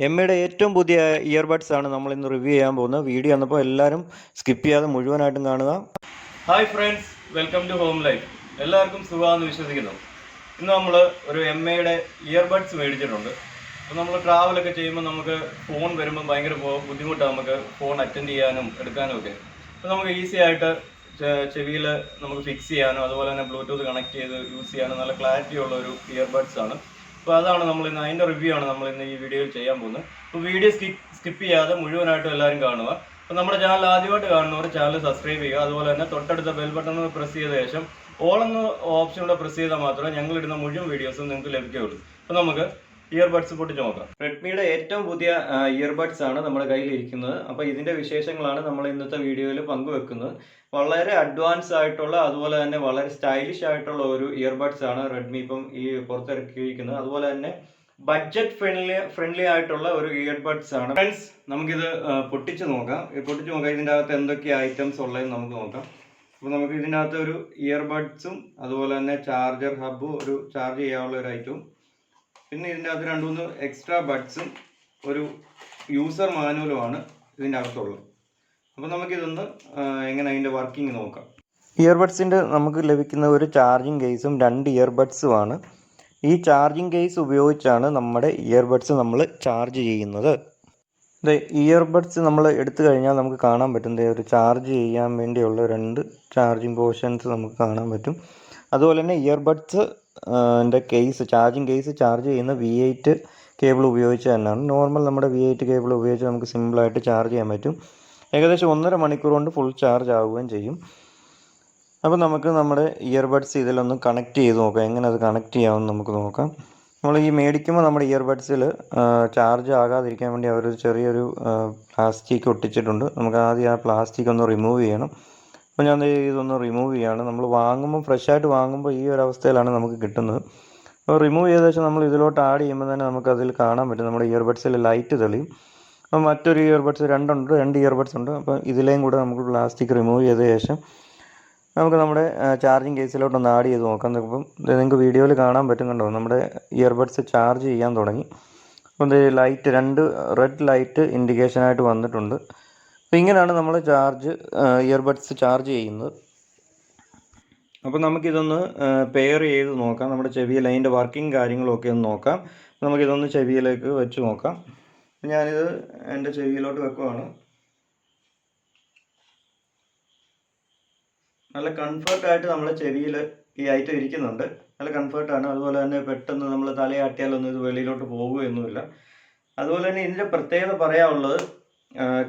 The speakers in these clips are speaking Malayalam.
എമ്മയുടെ ഏറ്റവും പുതിയ ഇയർബഡ്സ് ആണ് നമ്മൾ ഇന്ന് റിവ്യൂ ചെയ്യാൻ പോകുന്നത്. വീഡിയോ വന്നപ്പോൾ എല്ലാവരും സ്കിപ്പ് ചെയ്യാതെ മുഴുവനായിട്ടും കാണുക. Hi friends, welcome to home life. എല്ലാവർക്കും സുഖമാണെന്ന് വിശ്വസിക്കുന്നു. ഇന്ന് നമ്മൾ ഒരു എമ്മയുടെ ഇയർബഡ്സ് മേടിച്ചിട്ടുണ്ട്. അപ്പോൾ നമ്മൾ ട്രാവലൊക്കെ ചെയ്യുമ്പോൾ നമുക്ക് ഫോൺ വരുമ്പോൾ ഭയങ്കര ബുദ്ധിമുട്ടാണ് നമുക്ക് ഫോൺ അറ്റൻഡ് ചെയ്യാനും എടുക്കാനും ഒക്കെ. അപ്പോൾ നമുക്ക് ഈസി ആയിട്ട് ചെവിയിൽ നമുക്ക് ഫിക്സ് ചെയ്യാനും അതുപോലെ തന്നെ ബ്ലൂടൂത്ത് കണക്ട് ചെയ്ത് യൂസ് ചെയ്യാനും നല്ല ക്ലാരിറ്റി ഉള്ള ഒരു ഇയർബഡ്സ് ആണ്. അപ്പോൾ അതാണ് നമ്മൾ ഇന്ന് അതിൻ്റെ റിവ്യൂ ആണ് നമ്മൾ ഇന്ന് ഈ വീഡിയോയിൽ ചെയ്യാൻ പോകുന്നത്. അപ്പോൾ വീഡിയോ സ്കിപ്പ് ചെയ്യാതെ മുഴുവനായിട്ടും എല്ലാവരും കാണുക. അപ്പോൾ നമ്മുടെ ചാനൽ ആദ്യമായിട്ട് കാണുന്നവർ ചാനൽ സബ്സ്ക്രൈബ് ചെയ്യുക. അതുപോലെ തന്നെ തൊട്ടടുത്ത ബെൽ ബട്ടൺ പ്രസ് ചെയ്ത ശേഷം ഓൾ എന്ന ഓപ്ഷനൂടെ പ്രസ് ചെയ്താൽ മാത്രമേ ഞങ്ങളിടുന്ന മുഴുവൻ വീഡിയോസും നിങ്ങൾക്ക് ലഭിക്കുകയുള്ളൂ. അപ്പോൾ നമുക്ക് ഇയർബഡ്സ് പൊട്ടിച്ച് നോക്കാം. റെഡ്മിയുടെ ഏറ്റവും പുതിയ ഇയർബഡ്സ് ആണ് നമ്മുടെ കയ്യിൽ ഇരിക്കുന്നത്. അപ്പോൾ ഇതിൻ്റെ വിശേഷങ്ങളാണ് നമ്മൾ ഇന്നത്തെ വീഡിയോയിൽ പങ്കുവെക്കുന്നത്. വളരെ അഡ്വാൻസ് ആയിട്ടുള്ള അതുപോലെ തന്നെ വളരെ സ്റ്റൈലിഷ് ആയിട്ടുള്ള ഒരു ഇയർബഡ്സ് ആണ് റെഡ്മി ഇപ്പം ഈ പുറത്തിറക്കിയിരിക്കുന്നത്. അതുപോലെ തന്നെ ബഡ്ജറ്റ് ഫ്രണ്ട്ലി ആയിട്ടുള്ള ഒരു ഇയർബഡ്സ് ആണ്. ഫ്രണ്ട്സ്, നമുക്കിത് പൊട്ടിച്ച് നോക്കാം. ഇതിൻ്റെ അകത്ത് എന്തൊക്കെ ഐറ്റംസ് ഉള്ളതെന്ന് നമുക്ക് നോക്കാം. അപ്പോൾ നമുക്ക് ഇതിൻ്റെ അകത്ത് ഒരു ഇയർബഡ്സും അതുപോലെ തന്നെ ചാർജർ ഹബും ഒരു ചാർജ് ചെയ്യാനുള്ള ഒരു ഐറ്റവും, പിന്നെ ഇതിൻ്റെ അകത്ത് 2-3 എക്സ്ട്രാ ബഡ്സും ഒരു യൂസർ മാനുവലുമാണ് ഇതിൻ്റെ അകത്തുള്ളത്. അപ്പോൾ നമുക്കിതൊന്ന് എങ്ങനെ അതിൻ്റെ വർക്കിംഗ് നോക്കാം. ഇയർബഡ്സിൻ്റെ നമുക്ക് ലഭിക്കുന്ന ഒരു ചാർജിങ് കേസും 2 ഇയർബഡ്സുമാണ്. ഈ ചാർജിങ് കേസ് ഉപയോഗിച്ചാണ് നമ്മുടെ ഇയർബഡ്സ് നമ്മൾ ചാർജ് ചെയ്യുന്നത്. ഇയർബഡ്സ് നമ്മൾ എടുത്തു കഴിഞ്ഞാൽ നമുക്ക് കാണാൻ പറ്റും ഒരു ചാർജ് ചെയ്യാൻ വേണ്ടിയുള്ള 2 ചാർജിങ് പോർഷൻസ് നമുക്ക് കാണാൻ പറ്റും. അതുപോലെ തന്നെ earbuds case charging case charge ചെയ്യുന്ന V8 കേബിൾ ഉപയോഗിച്ച് തന്നെയാണ്. നോർമൽ നമ്മുടെ V8 കേബിൾ ഉപയോഗിച്ച് നമുക്ക് സിമ്പിളായിട്ട് ചാർജ് ചെയ്യാൻ പറ്റും. ഏകദേശം 1.5 മണിക്കൂർ കൊണ്ട് ഫുൾ ചാർജ് ആവുകയും ചെയ്യും. അപ്പോൾ നമുക്ക് നമ്മുടെ ഇയർബഡ്സ് ഇതിലൊന്ന് കണക്ട് ചെയ്ത് നോക്കാം. എങ്ങനെ അത് കണക്ട് ചെയ്യാമെന്ന് നമുക്ക് നോക്കാം. നമ്മൾ ഈ മേടിക്കുമ്പോൾ നമ്മുടെ ഇയർബഡ്സിൽ ചാർജ് ആകാതിരിക്കാൻ വേണ്ടി അവരൊരു ചെറിയൊരു പ്ലാസ്റ്റിക് ഒട്ടിച്ചിട്ടുണ്ട്. നമുക്ക് ആദ്യം ആ പ്ലാസ്റ്റിക് ഒന്ന് റിമൂവ് ചെയ്യണം. അപ്പോൾ ഞാൻ ഇതൊന്ന് റിമൂവ് ചെയ്യുകയാണ്. നമ്മൾ വാങ്ങുമ്പോൾ ഫ്രഷായിട്ട് വാങ്ങുമ്പോൾ ഈ ഒരു അവസ്ഥയിലാണ് നമുക്ക് കിട്ടുന്നത്. അപ്പോൾ റിമൂവ് ചെയ്ത ശേഷം നമ്മൾ ഇതിലോട്ട് ആഡ് ചെയ്യുമ്പോൾ തന്നെ നമുക്കതിൽ കാണാൻ പറ്റും നമ്മുടെ ഇയർബഡ്സിൽ ലൈറ്റ് തെളിയും. അപ്പോൾ മറ്റൊരു ഇയർബഡ്സ് 2 ഇയർബഡ്സ് ഉണ്ട്. അപ്പോൾ ഇതിലേയും കൂടെ നമുക്ക് പ്ലാസ്റ്റിക് റിമൂവ് ചെയ്ത ശേഷം നമുക്ക് നമ്മുടെ ചാർജിങ് കേസിലോട്ടൊന്ന് ആഡ് ചെയ്ത് നോക്കാം. ഇപ്പം നിങ്ങൾക്ക് വീഡിയോയിൽ കാണാൻ പറ്റും, കണ്ടോ, നമ്മുടെ ഇയർബഡ്സ് ചാർജ് ചെയ്യാൻ തുടങ്ങി. അപ്പോൾ ലൈറ്റ് 2 റെഡ് ലൈറ്റ് ഇൻഡിക്കേഷനായിട്ട് വന്നിട്ടുണ്ട്. അപ്പോൾ ഇങ്ങനെയാണ് നമ്മൾ ഇയർബഡ്സ് ചാർജ് ചെയ്യുന്നത്. അപ്പോൾ നമുക്കിതൊന്ന് പെയർ ചെയ്ത് നോക്കാം. നമ്മുടെ ചെവിയിൽ അതിൻ്റെ വർക്കിംഗ് കാര്യങ്ങളൊക്കെ ഒന്ന് നോക്കാം. നമുക്കിതൊന്ന് ചെവിയിലേക്ക് വെച്ച് നോക്കാം. ഞാനിത് എൻ്റെ ചെവിയിലോട്ട് വെക്കുവാണ്. നല്ല കംഫർട്ടായിട്ട് നമ്മുടെ ചെവിയിൽ ഈ ഐറ്റം ഇരിക്കുന്നുണ്ട്. നല്ല കംഫർട്ടാണ്. അതുപോലെ തന്നെ പെട്ടെന്ന് നമ്മൾ തലയാട്ടിയാലൊന്നും ഇത് വെളിയിലോട്ട് പോകുകയൊന്നുമില്ല. അതുപോലെ തന്നെ ഇതിൻ്റെ പ്രത്യേകത പറയാനുള്ളത്,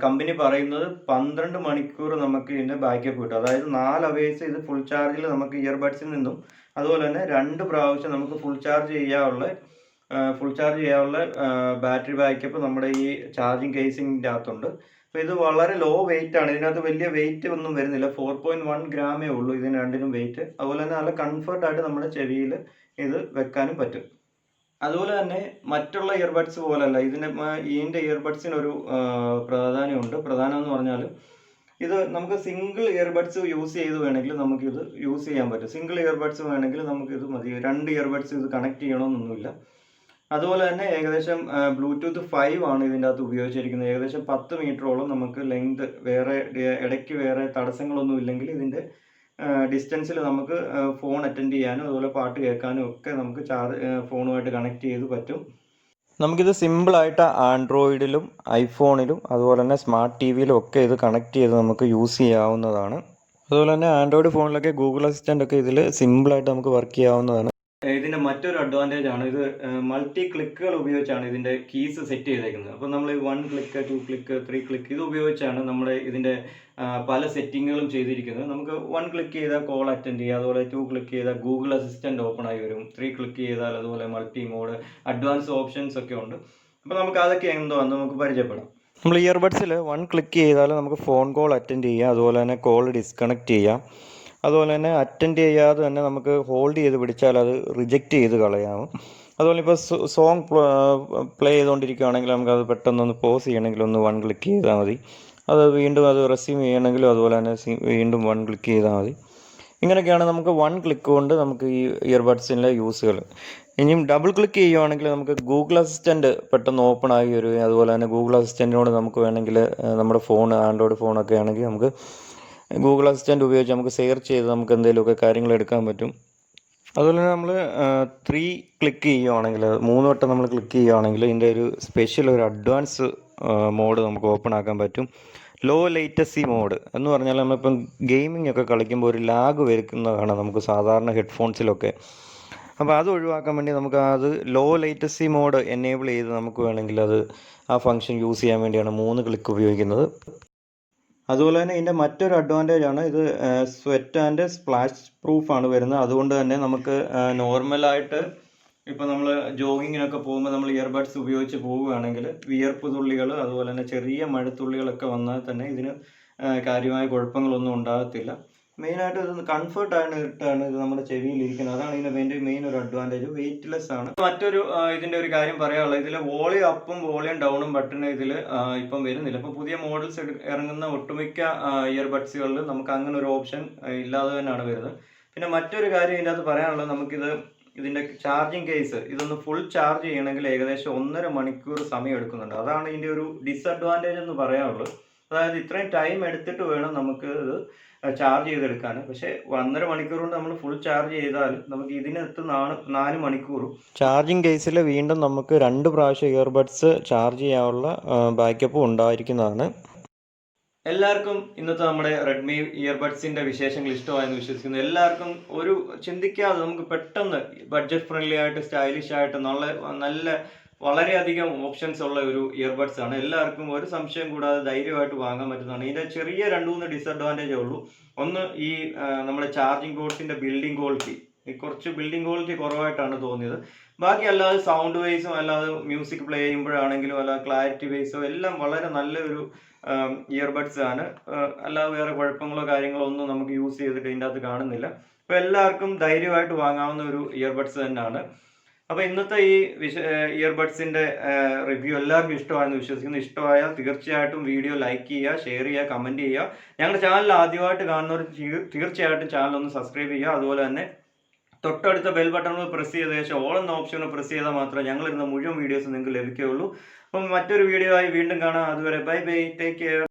കമ്പനി പറയുന്നത് 12 മണിക്കൂർ നമുക്ക് ഇതിൻ്റെ ബാക്കപ്പ് കിട്ടും. അതായത് 4 അവേഴ്സ് ഇത് ഫുൾ ചാർജിൽ നമുക്ക് ഇയർബഡ്സിൽ നിന്നും അതുപോലെ തന്നെ 2 പ്രാവശ്യം നമുക്ക് ഫുൾ ചാർജ് ചെയ്യാനുള്ള ബാറ്ററി ബാക്കപ്പ് നമ്മുടെ ഈ ചാർജിങ് കേസിങ്ങിൻ്റെ അകത്തുണ്ട്. അപ്പോൾ ഇത് വളരെ ലോ വെയിറ്റ് ആണ്. ഇതിനകത്ത് വലിയ വെയിറ്റ് ഒന്നും വരുന്നില്ല. 4.1 ഗ്രാമേ ഉള്ളൂ ഇതിന് രണ്ടിനും വെയിറ്റ്. അതുപോലെ തന്നെ നല്ല കംഫർട്ടായിട്ട് നമ്മുടെ ചെവിയിൽ ഇത് വെക്കാനും പറ്റും. അതുപോലെ തന്നെ മറ്റുള്ള ഇയർബഡ്സ് പോലല്ല, ഇതിൻ്റെ ഇയർബഡ്സിനൊരു പ്രാധാന്യമുണ്ട്. പ്രധാനം എന്ന് പറഞ്ഞാൽ ഇത് നമുക്ക് സിംഗിൾ ഇയർബഡ്സ് യൂസ് ചെയ്ത് വേണമെങ്കിൽ നമുക്കിത് യൂസ് ചെയ്യാൻ പറ്റും. സിംഗിൾ ഇയർബഡ്സ് വേണമെങ്കിൽ നമുക്കിത് മതി. 2 ഇയർബഡ്സ് ഇത് കണക്ട് ചെയ്യണമെന്നൊന്നുമില്ല. അതുപോലെ തന്നെ ഏകദേശം ബ്ലൂടൂത്ത് 5 ആണ് ഇതിൻ്റെ അകത്ത് ഉപയോഗിച്ചിരിക്കുന്നത്. ഏകദേശം 10 മീറ്ററോളം നമുക്ക് ലെങ്ത്, ഇടയ്ക്ക് വേറെ തടസ്സങ്ങളൊന്നും ഇല്ലെങ്കിൽ ഇതിൻ്റെ ഡിസ്റ്റൻസിൽ നമുക്ക് ഫോൺ അറ്റൻഡ് ചെയ്യാനും അതുപോലെ പാട്ട് കേൾക്കാനും ഒക്കെ നമുക്ക് ഫോണുമായിട്ട് കണക്ട് ചെയ്ത് പറ്റും. നമുക്കിത് സിമ്പിളായിട്ട് ആൻഡ്രോയിഡിലും ഐഫോണിലും അതുപോലെ തന്നെ സ്മാർട്ട് TVയിലും ഒക്കെ ഇത് കണക്ട് ചെയ്ത് നമുക്ക് യൂസ് ചെയ്യാവുന്നതാണ്. അതുപോലെ തന്നെ ആൻഡ്രോയിഡ് ഫോണിലൊക്കെ ഗൂഗിൾ അസിസ്റ്റൻ്റ് ഒക്കെ ഇതിൽ സിമ്പിളായിട്ട് നമുക്ക് വർക്ക് ചെയ്യാവുന്നതാണ്. ഇതിൻ്റെ മറ്റൊരു അഡ്വാൻറ്റേജ് ആണ്, ഇത് മൾട്ടി ക്ലിക്കുകൾ ഉപയോഗിച്ചാണ് ഇതിൻ്റെ കീസ് സെറ്റ് ചെയ്തേക്കുന്നത്. അപ്പോൾ നമ്മൾ 1 ക്ലിക്ക് 2 ക്ലിക്ക് 3 ക്ലിക്ക് ഇത് ഉപയോഗിച്ചാണ് നമ്മുടെ ഇതിൻ്റെ പല സെറ്റിങ്ങുകളും ചെയ്തിരിക്കുന്നത്. നമുക്ക് 1 ക്ലിക്ക് ചെയ്താൽ കോൾ അറ്റൻഡ് ചെയ്യുക, അതുപോലെ 2 ക്ലിക്ക് ചെയ്താൽ ഗൂഗിൾ അസിസ്റ്റൻ്റ് ഓപ്പൺ ആയി വരും, 3 ക്ലിക്ക് ചെയ്താൽ അതുപോലെ മൾട്ടി മോഡ്, അഡ്വാൻസ് ഓപ്ഷൻസ് ഒക്കെ ഉണ്ട്. അപ്പോൾ നമുക്ക് അതൊക്കെ എന്താണെന്ന് നമുക്ക് പരിചയപ്പെടാം. നമ്മൾ ഇയർബഡ്സിൽ 1 ക്ലിക്ക് ചെയ്താൽ നമുക്ക് ഫോൺ കോൾ അറ്റൻഡ് ചെയ്യാം, അതുപോലെ തന്നെ കോൾ ഡിസ്കണക്ട് ചെയ്യാം. അതുപോലെ തന്നെ അറ്റൻഡ് ചെയ്യാതെ തന്നെ നമുക്ക് ഹോൾഡ് ചെയ്ത് പിടിച്ചാൽ അത് റിജക്റ്റ് ചെയ്ത് കളയാം. അതുപോലെ ഇപ്പോൾ സോങ് പ്ലേ ചെയ്തുകൊണ്ടിരിക്കുകയാണെങ്കിൽ നമുക്കത് പെട്ടെന്നൊന്ന് പോസ് ചെയ്യണമെങ്കിൽ 1 ക്ലിക്ക് ചെയ്താൽ മതി. അത് വീണ്ടും അത് റെസ്യൂം ചെയ്യണമെങ്കിലും അതുപോലെ തന്നെ വീണ്ടും 1 ക്ലിക്ക് ചെയ്താൽ മതി. ഇങ്ങനെയൊക്കെയാണ് നമുക്ക് വൺ ക്ലിക്ക് കൊണ്ട് നമുക്ക് ഈ ഇയർബഡ്സിൻ്റെ യൂസുകൾ. ഇനിയും ഡബിൾ ക്ലിക്ക് ചെയ്യുവാണെങ്കിൽ നമുക്ക് ഗൂഗിൾ അസിസ്റ്റൻറ്റ് പെട്ടെന്ന് ഓപ്പൺ ആയി വരും. അതുപോലെ തന്നെ ഗൂഗിൾ അസിസ്റ്റൻറ്റിനോട് നമുക്ക് വേണമെങ്കിൽ നമ്മുടെ ഫോൺ ആൻഡ്രോയിഡ് ഫോണൊക്കെ ആണെങ്കിൽ നമുക്ക് ഗൂഗിൾ അസിസ്റ്റൻറ്റ് ഉപയോഗിച്ച് നമുക്ക് സെർച്ച് ചെയ്ത് നമുക്ക് എന്തെങ്കിലുമൊക്കെ കാര്യങ്ങൾ എടുക്കാൻ പറ്റും. അതുപോലെ തന്നെ നമ്മൾ 3 ക്ലിക്ക് ചെയ്യുകയാണെങ്കിൽ 3 വട്ടം നമ്മൾ ക്ലിക്ക് ചെയ്യുകയാണെങ്കിൽ ഇതിൻ്റെ ഒരു സ്പെഷ്യൽ ഒരു അഡ്വാൻസ് മോഡ് നമുക്ക് ഓപ്പൺ ആക്കാൻ പറ്റും. ലോ ലേറ്റൻസി മോഡ് എന്ന് പറഞ്ഞാൽ നമ്മളിപ്പം ഗെയിമിംഗ് ഒക്കെ കളിക്കുമ്പോൾ ഒരു ലാഗ് വരുന്നതാണ് നമുക്ക് സാധാരണ ഹെഡ്ഫോൺസിലൊക്കെ. അപ്പോൾ അത് ഒഴിവാക്കാൻ വേണ്ടി നമുക്ക് അത് ലോ ലേറ്റൻസി മോഡ് എനേബിൾ ചെയ്ത് നമുക്ക് വേണമെങ്കിൽ അത് ആ ഫംഗ്ഷൻ യൂസ് ചെയ്യാൻ വേണ്ടിയാണ് 3 ക്ലിക്ക് ഉപയോഗിക്കുന്നത്. അതുപോലെ തന്നെ ഇതിൻ്റെ മറ്റൊരു അഡ്വാൻറ്റേജ് ആണ് ഇത് സ്വെറ്റ് ആൻഡ് സ്പ്ലാഷ് പ്രൂഫാണ് വരുന്നത്. അതുകൊണ്ട് തന്നെ നമുക്ക് നോർമലായിട്ട് ഇപ്പോൾ നമ്മൾ ജോഗിങ്ങിനൊക്കെ പോകുമ്പോൾ നമ്മൾ ഇയർബഡ്സ് ഉപയോഗിച്ച് പോവുകയാണെങ്കിൽ വിയർപ്പ് തുള്ളികൾ അതുപോലെ തന്നെ ചെറിയ മഴത്തുള്ളികളൊക്കെ വന്നാൽ തന്നെ ഇതിന് കാര്യമായ കുഴപ്പങ്ങളൊന്നും ഉണ്ടാകത്തില്ല. മെയിനായിട്ട് ഇത് കംഫർട്ടായിട്ടാണ് ഇത് നമ്മുടെ ചെവിയിൽ ഇരിക്കുന്നത്. അതാണ് ഇതിൻ്റെ മെയിൻ ഒരു അഡ്വാൻറ്റേജ്. വെയിറ്റ്ലെസ് ആണ്. മറ്റൊരു ഇതിൻ്റെ ഒരു കാര്യം പറയാനുള്ളത്, ഇതിൽ വോളിയം അപ്പും വോളിയം ഡൗണും ബട്ടൺ ഇതിൽ ഇപ്പം വരുന്നില്ല. ഇപ്പോൾ പുതിയ മോഡൽസ് ഇറങ്ങുന്ന ഒട്ടുമിക്ക ഇയർബഡ്സുകളിൽ നമുക്ക് അങ്ങനെ ഒരു ഓപ്ഷൻ ഇല്ലാതെ തന്നെയാണ് വരുന്നത്. പിന്നെ മറ്റൊരു കാര്യം ഇതിൻ്റെ അകത്ത് പറയാനുള്ളത്, നമുക്കിത് ഇതിൻ്റെ ചാർജിങ് കേസ് ഇതൊന്ന് ഫുൾ ചാർജ് ചെയ്യണമെങ്കിൽ ഏകദേശം 1.5 മണിക്കൂർ സമയം എടുക്കുന്നുണ്ട്. അതാണ് ഇതിൻ്റെ ഒരു ഡിസഡ്വാൻറ്റേജ് എന്ന് പറയാനുള്ളത്. അതായത് ഇത്രയും ടൈം എടുത്തിട്ട് വേണം നമുക്ക് ഇത് ചാർജ് ചെയ്തെടുക്കാൻ. പക്ഷേ 1.5 മണിക്കൂർ കൊണ്ട് നമ്മൾ ഫുൾ ചാർജ് ചെയ്താൽ നമുക്ക് ഇതിനകത്ത് 4 മണിക്കൂറും ചാർജിങ് കേസിൽ വീണ്ടും നമുക്ക് 2 പ്രാവശ്യം ഇയർബഡ്സ് ചാർജ് ചെയ്യാനുള്ള ബാക്കപ്പും ഉണ്ടായിരിക്കുന്നതാണ്. എല്ലാവർക്കും ഇന്നത്തെ നമ്മുടെ റെഡ്മി ഇയർബഡ്സിൻ്റെ വിശേഷങ്ങൾ ഇഷ്ടമായെന്ന് വിശ്വസിക്കുന്നു. എല്ലാവർക്കും ഒരു ചിന്തിക്കാതെ നമുക്ക് പെട്ടെന്ന് ബഡ്ജറ്റ് ഫ്രണ്ട്ലി ആയിട്ട് സ്റ്റൈലിഷ് ആയിട്ട് നല്ല വളരെയധികം ഓപ്ഷൻസ് ഉള്ള ഒരു ഇയർബഡ്സ് ആണ്. എല്ലാവർക്കും ഒരു സംശയം കൂടാതെ ധൈര്യമായിട്ട് വാങ്ങാൻ പറ്റുന്നതാണ്. ഇതിൻ്റെ ചെറിയ 2-3 ഡിസഡ്വാൻറ്റേജേ ഉള്ളൂ. ഒന്ന്, ഈ നമ്മുടെ ചാർജിങ് പോർട്സിൻ്റെ ബിൽഡിംഗ് ക്വാളിറ്റി കുറച്ച് കുറവായിട്ടാണ് തോന്നിയത്. ബാക്കി അല്ലാതെ സൗണ്ട് വൈസും അല്ലാതെ മ്യൂസിക് പ്ലേ ചെയ്യുമ്പോഴാണെങ്കിലും അല്ലാതെ ക്ലാരിറ്റി വൈസോ എല്ലാം വളരെ നല്ലൊരു ഇയർബഡ്സ് ആണ്. അല്ലാതെ വേറെ കുഴപ്പങ്ങളോ കാര്യങ്ങളോ ഒന്നും നമുക്ക് യൂസ് ചെയ്തിട്ട് ഇതിൻ്റെ അകത്ത് കാണുന്നില്ല. അപ്പോൾ എല്ലാവർക്കും ധൈര്യമായിട്ട് വാങ്ങാവുന്ന ഒരു ഇയർബഡ്സ് തന്നെയാണ്. അപ്പോൾ ഇന്നത്തെ ഈ ഇയർബഡ്സിൻ്റെ റിവ്യൂ എല്ലാവർക്കും ഇഷ്ടമായെന്ന് വിശ്വസിക്കുന്നു. ഇഷ്ടമായാൽ തീർച്ചയായിട്ടും വീഡിയോ ലൈക്ക് ചെയ്യുക, ഷെയർ ചെയ്യുക, കമൻറ്റ് ചെയ്യുക. ഞങ്ങളുടെ ചാനൽ ആദ്യമായിട്ട് കാണുന്നവർ തീർച്ചയായിട്ടും ചാനൽ ഒന്ന് സബ്സ്ക്രൈബ് ചെയ്യുക. അതുപോലെ തന്നെ തൊട്ടടുത്ത ബെൽ ബട്ടൺ പ്രസ് ചെയ്ത ശേഷം ഓൾ എന്ന ഓപ്ഷൻ പ്രസ് ചെയ്താൽ മാത്രമേ ഞങ്ങളിരുന്ന മുഴുവൻ വീഡിയോസ് നിങ്ങൾക്ക് ലഭിക്കുകയുള്ളൂ. അപ്പം മറ്റൊരു വീഡിയോ ആയി വീണ്ടും കാണാം. അതുവരെ ബൈ ബൈ, ടേക്ക് കെയർ.